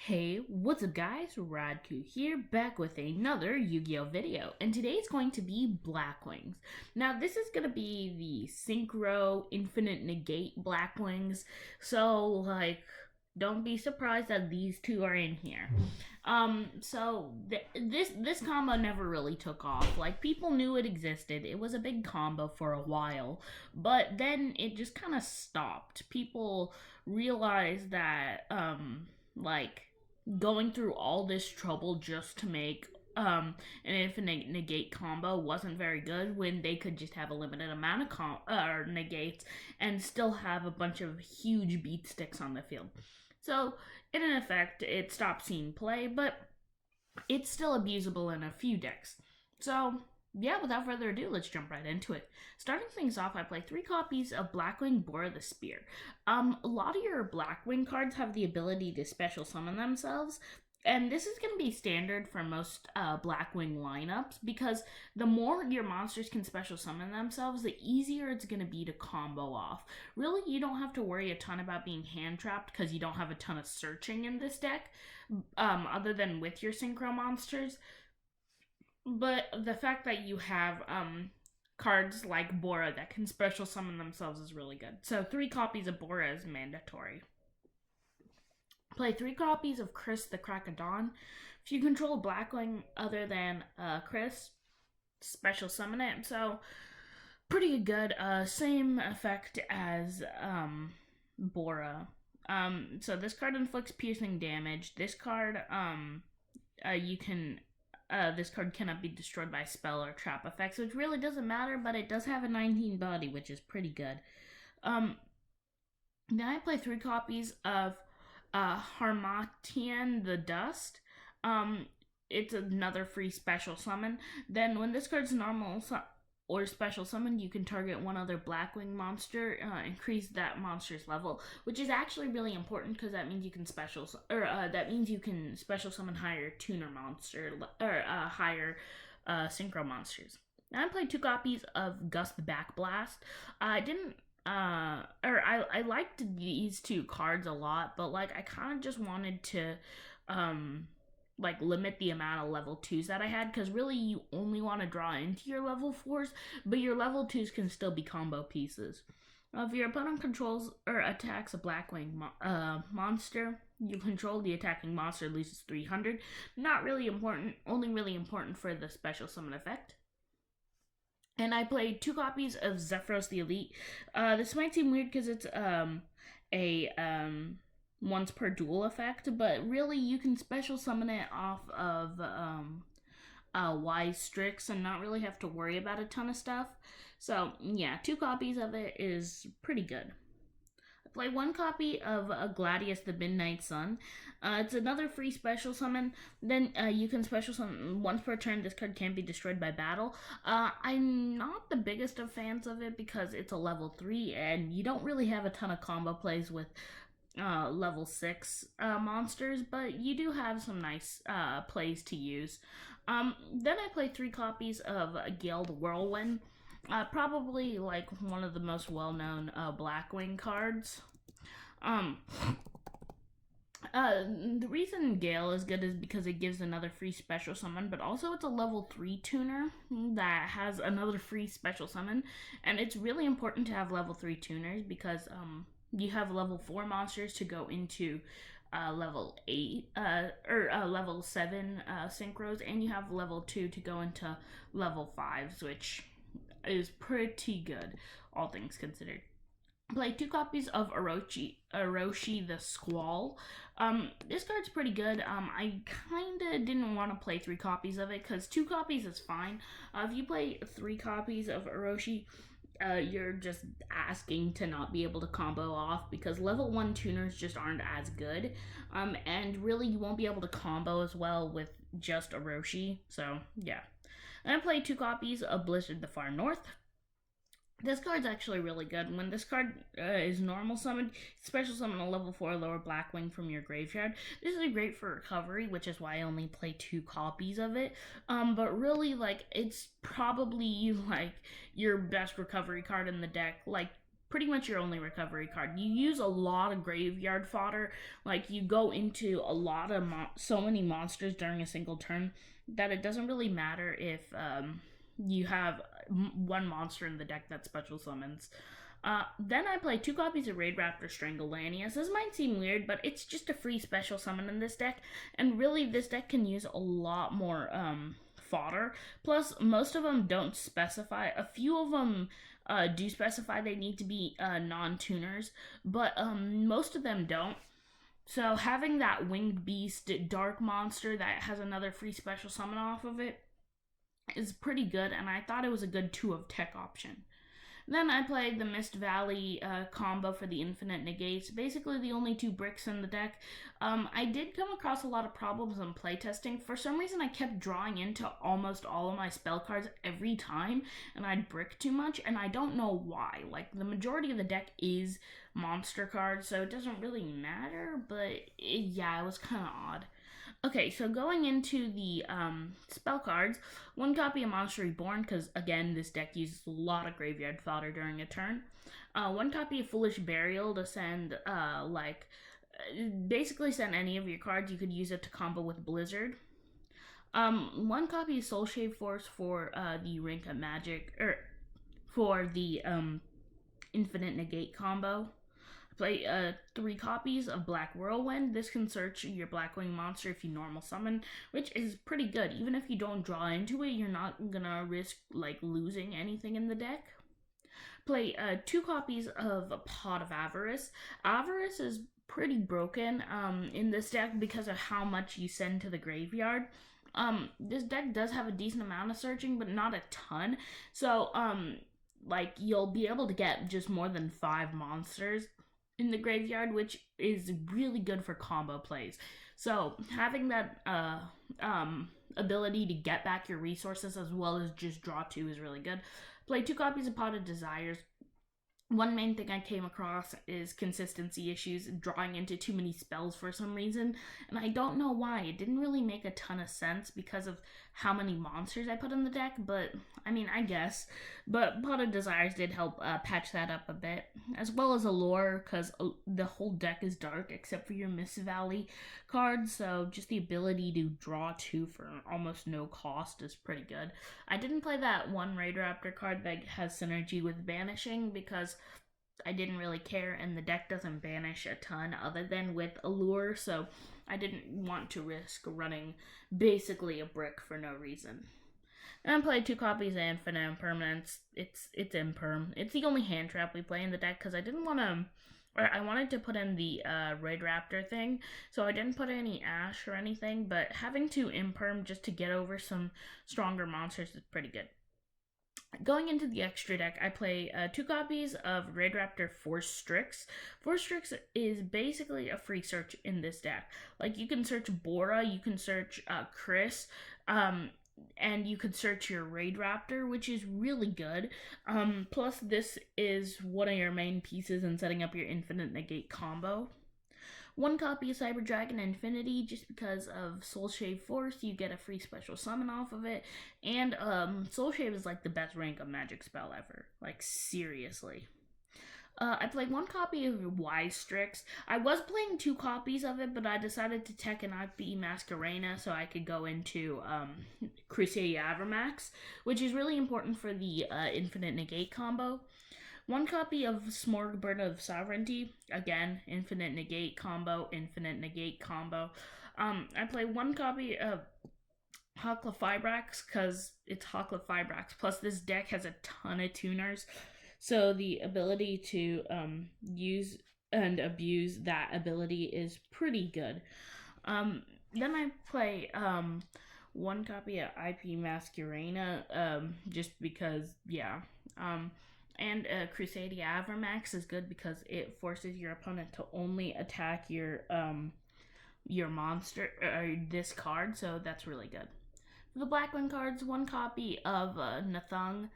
Hey, what's up guys? Radku here, back with another Yu-Gi-Oh video, and today's going to be Blackwings. Now this is going to be the Synchro Infinite Negate Blackwings, so don't be surprised that these two are in here. This combo never really took off. Like, people knew it existed. It was a big combo for a while, but then it just kind of stopped. People realized that going through all this trouble just to make an infinite negate combo wasn't very good when they could just have a limited amount of negates and still have a bunch of huge beat sticks on the field. So, in effect, it stopped seeing play, but it's still abusable in a few decks. So, yeah, without further ado, let's jump right into it. Starting things off, I play 3 copies of Blackwing Bora the Spear. A lot of your Blackwing cards have the ability to special summon themselves, and this is going to be standard for most Blackwing lineups, because the more your monsters can special summon themselves, the easier it's going to be to combo off. Really, you don't have to worry a ton about being hand-trapped, because you don't have a ton of searching in this deck, other than with your synchro monsters. But the fact that you have cards like Bora that can special summon themselves is really good. So 3 copies of Bora is mandatory. Play 3 copies of Chris the Crack of Dawn. If you control a Blackwing other than Chris, special summon it. So pretty good. Same effect as Bora. So this card inflicts piercing damage. This card this card cannot be destroyed by spell or trap effects, which really doesn't matter, but it does have a 19 body, which is pretty good. Then I play 3 copies of Harmatian the Dust. It's another free special summon. Then when this card's normal or special summon, you can target one other Blackwing monster, increase that monster's level, which is actually really important because that means you can special summon higher tuner monster or higher synchro monsters. Now I played 2 copies of Gus the Backblast. I liked these 2 cards a lot, but I kind of just wanted to limit the amount of level 2s that I had, because really you only want to draw into your level 4s, but your level 2s can still be combo pieces. If your opponent controls or attacks a Blackwing monster, you control the attacking monster loses 300. Not really important, only really important for the special summon effect. And I played 2 copies of Zephyros the Elite. This might seem weird because it's once per duel effect, but really you can special summon it off of Wise Strix and not really have to worry about a ton of stuff. So yeah, 2 copies of it is pretty good. I play 1 copy of Gladius the Midnight Sun. It's another free special summon. Then you can special summon once per turn. This card can't be destroyed by battle. I'm not the biggest of fans of it because it's a level 3 and you don't really have a ton of combo plays with level 6 monsters, but you do have some nice plays to use. Then I play 3 copies of Gale the Whirlwind. Probably one of the most well-known Blackwing cards. The reason Gale is good is because it gives another free special summon, but also it's a level 3 tuner that has another free special summon, and it's really important to have level 3 tuners because you have level 4 monsters to go into level 8 or level 7 synchros, and you have level 2 to go into level 5s, which is pretty good, all things considered. Play 2 copies of Orochi the Squall. This card's pretty good. I kinda didn't want to play 3 copies of it because 2 copies is fine. If you play 3 copies of Orochi, you're just asking to not be able to combo off because level 1 tuners just aren't as good. And really you won't be able to combo as well with just Orochi. So yeah. And I played 2 copies of Blizzard the Far North. This card's actually really good. When this card is normal summoned, special summon a level 4 lower Blackwing from your graveyard. This is great for recovery, which is why I only play 2 copies of it. But really, it's probably your best recovery card in the deck. pretty much your only recovery card. You use a lot of graveyard fodder, like you go into a lot of so many monsters during a single turn that it doesn't really matter if you have one monster in the deck that special summons. Then I play 2 copies of Raid Raptor Strangolanius. This might seem weird, but it's just a free special summon in this deck, and really this deck can use a lot more fodder. Plus, most of them don't specify. A few of them do specify they need to be non-tuners, but most of them don't. So having that Winged Beast Dark Monster that has another free special summon off of it is pretty good, and I thought it was a good 2 of tech option. Then I played the Mist Valley combo for the Infinite Negates, basically the only 2 bricks in the deck. I did come across a lot of problems in playtesting. For some reason, I kept drawing into almost all of my spell cards every time, and I'd brick too much, and I don't know why. Like, the majority of the deck is monster cards, so it doesn't really matter, but yeah, it was kind of odd. Okay, so going into the spell cards, 1 copy of Monster Reborn, because again, this deck uses a lot of graveyard fodder during a turn. 1 copy of Foolish Burial to send, basically send any of your cards. You could use it to combo with Blizzard. 1 copy of Soulshave Force for the Rank Up Magic, for the Infinite Negate combo. Play 3 copies of Black Whirlwind. This can search your Blackwing monster if you normal summon, which is pretty good. Even if you don't draw into it, you're not gonna risk like losing anything in the deck. Play 2 copies of Pot of Avarice. Avarice is pretty broken in this deck because of how much you send to the graveyard. This deck does have a decent amount of searching, but not a ton. So like you'll be able to get just more than 5 monsters in the graveyard, which is really good for combo plays. So having that ability to get back your resources as well as just draw 2 is really good. Play 2 copies of Pot of Desires. One main thing I came across is consistency issues, drawing into too many spells for some reason, and I don't know why. It didn't really make a ton of sense because of how many monsters I put in the deck, but I mean, I guess. But Pot of Desires did help patch that up a bit, as well as Allure, because the whole deck is dark except for your Mist Valley cards, so just the ability to draw 2 for almost no cost is pretty good. I didn't play that 1 Raid Raptor card that has synergy with Banishing because I didn't really care, and the deck doesn't banish a ton other than with Allure, so I didn't want to risk running basically a brick for no reason. And I played 2 copies of Infinite Impermanence. It's Imperm. It's the only hand trap we play in the deck because I didn't want to, or I wanted to put in the Raid Raptor thing, so I didn't put any Ash or anything, but having 2 Imperm just to get over some stronger monsters is pretty good. Going into the extra deck, I play 2 copies of Raid Raptor Force Strix. Force Strix is basically a free search in this deck. Like, you can search Bora, you can search Chris, and you could search your Raid Raptor, which is really good. Plus, this is one of your main pieces in setting up your Infinite Negate combo. 1 copy of Cyber Dragon Infinity, just because of Soulshave Force, you get a free special summon off of it, and Soulshave is like the best rank of magic spell ever, like seriously. I played 1 copy of Wise Strix. I was playing 2 copies of it, but I decided to tech and IP Masquerena so I could go into Crusade Avermax, which is really important for the Infinite Negate combo. 1 copy of Smorgasbord of Sovereignty. Again, Infinite Negate combo, Infinite Negate combo. I play 1 copy of Hakla Fibrax because it's Hakla Fibrax. Plus, this deck has a ton of tuners. So the ability to use and abuse that ability is pretty good. Then I play 1 copy of IP Masquerena just because, yeah. And Crusade Avermax is good because it forces your opponent to only attack your monster or this card, so that's really good. For the Blackwing cards, 1 copy of Nathung,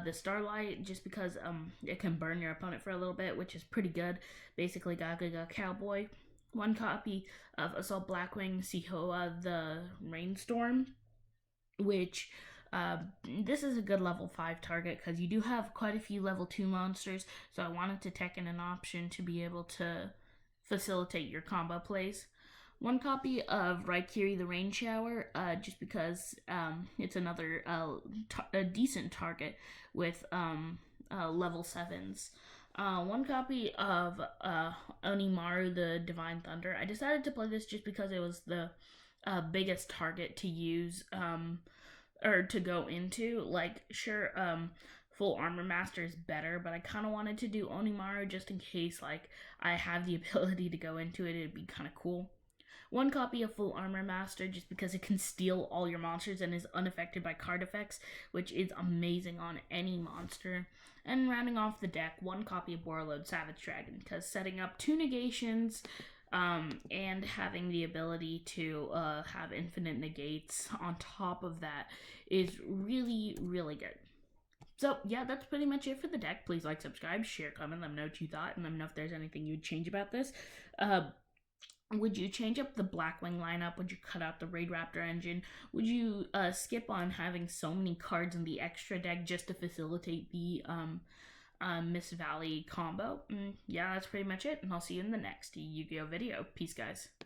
the Starlight, just because it can burn your opponent for a little bit, which is pretty good. Basically, Gaga Cowboy. 1 copy of Assault Blackwing Sihoa, the Rainstorm, which This is a good level 5 target because you do have quite a few level 2 monsters, so I wanted to tech in an option to be able to facilitate your combo plays. One copy of Raikiri the Rain Shower, just because it's another a decent target with level 7s. One copy of Onimaru the Divine Thunder. I decided to play this just because it was the biggest target to use or to go into. Like, sure, full armor master is better, but I kind of wanted to do Onimaru just in case like I have the ability to go into it. It'd be kind of cool. One copy of Full Armor Master just because it can steal all your monsters and is unaffected by card effects, which is amazing on any monster. And rounding off the deck, one copy of Borreload Savage Dragon because setting up 2 negations and having the ability to have infinite negates on top of that is really, really good. So, yeah, that's pretty much it for the deck. Please like, subscribe, share, comment, let me know what you thought, and let me know if there's anything you'd change about this. Would you change up the Blackwing lineup? Would you cut out the Raid Raptor engine? Would you skip on having so many cards in the extra deck just to facilitate the Miss Valley combo? Yeah, that's pretty much it, and I'll see you in the next Yu-Gi-Oh video. Peace, guys.